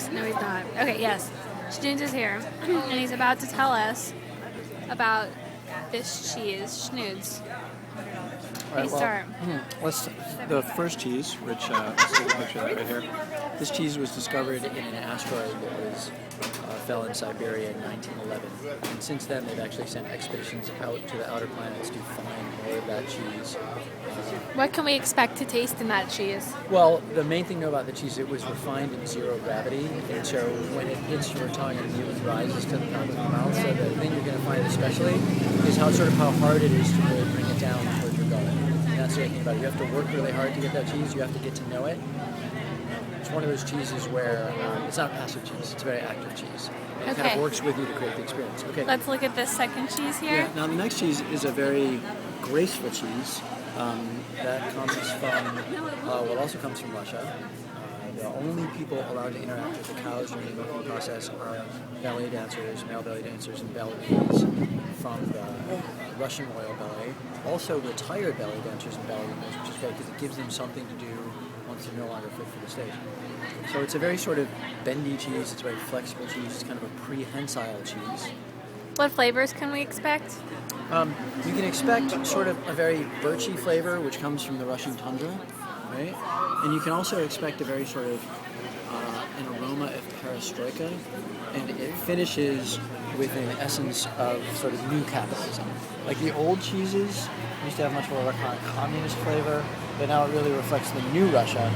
Oops, no he's not. Okay, yes. Schnudes is here, and he's about to tell us about this cheese, Schnudes. All right, Please start. The first cheese, which let's take a picture of that right here. This cheese was discovered in an asteroid that fell in Siberia in 1911, and since then they've actually sent expeditions out to the outer planets to find more of that cheese. What can we expect to taste in that cheese? Well, the main thing to know about the cheese, it was refined in zero gravity, and so when it hits your tongue, it immediately rises to the top of your mouth. So the thing you're going to find especially is how hard it is to really bring it down towards your gullet. And that's the thing about it. You have to work really hard to get that cheese. You have to get to know it. It's one of those cheeses where it's not passive cheese. It's a very active cheese. It kind of works with you to create the experience. Okay. Let's look at this second cheese here. Yeah. Now the next cheese is a very graceful cheese. That comes from, also comes from Russia. The only people allowed to interact with the cows during the milking process are ballet dancers, male ballet dancers, and ballerinas from the Russian royal ballet. Also retired ballet dancers and ballerinas, which is great because it gives them something to do once they're no longer fit for the stage. So it's a very sort of bendy cheese, it's a very flexible cheese, it's kind of a prehensile cheese. What flavors can we expect? You can expect sort of a very birchy flavor, which comes from the Russian tundra, right? And you can also expect a very sort of an aroma of perestroika, and it finishes with an essence of sort of new capitalism. Like the old cheeses used to have much more of a communist flavor, but now it really reflects the new Russia.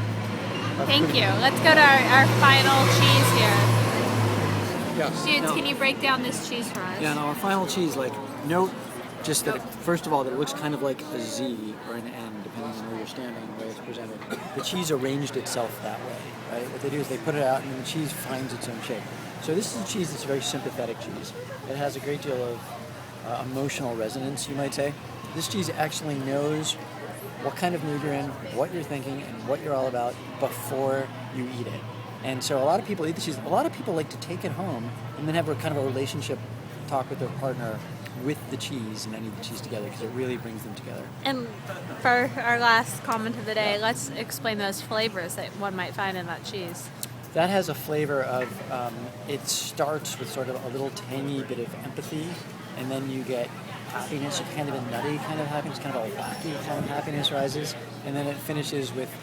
Thank you. Let's go to our final cheese here. Yeah. Schnudes, can you break down this cheese for us? Yeah, now our final cheese, note just that, first of all, that it looks kind of like a Z or an N, depending on where you're standing and the way it's presented. The cheese arranged itself that way, right? What they do is they put it out and then the cheese finds its own shape. So this is a cheese that's a very sympathetic cheese. It has a great deal of emotional resonance, you might say. This cheese actually knows what kind of mood you're in, what you're thinking, and what you're all about before you eat it. And so a lot of people eat the cheese. A lot of people like to take it home and then have a kind of a relationship talk with their partner with the cheese and then eat the cheese together because it really brings them together. And for our last comment of the day, let's explain those flavors that one might find in that cheese. That has a flavor of, it starts with sort of a little tangy bit of empathy, and then you get happiness, kind of a nutty kind of happiness, kind of a wacky kind of happiness rises, and then it finishes with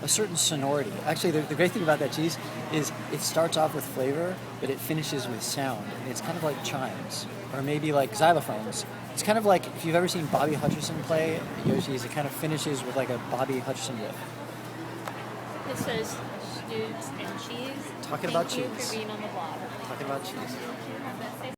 a certain sonority. Actually, the great thing about that cheese is it starts off with flavor, but it finishes with sound. And it's kind of like chimes, or maybe like xylophones. It's kind of like if you've ever seen Bobby Hutcherson play Yoshi's, it kind of finishes with like a Bobby Hutcherson riff. This is Schnudes and cheese. Talking about cheese. Thank you for being on the blog. Talking about cheese.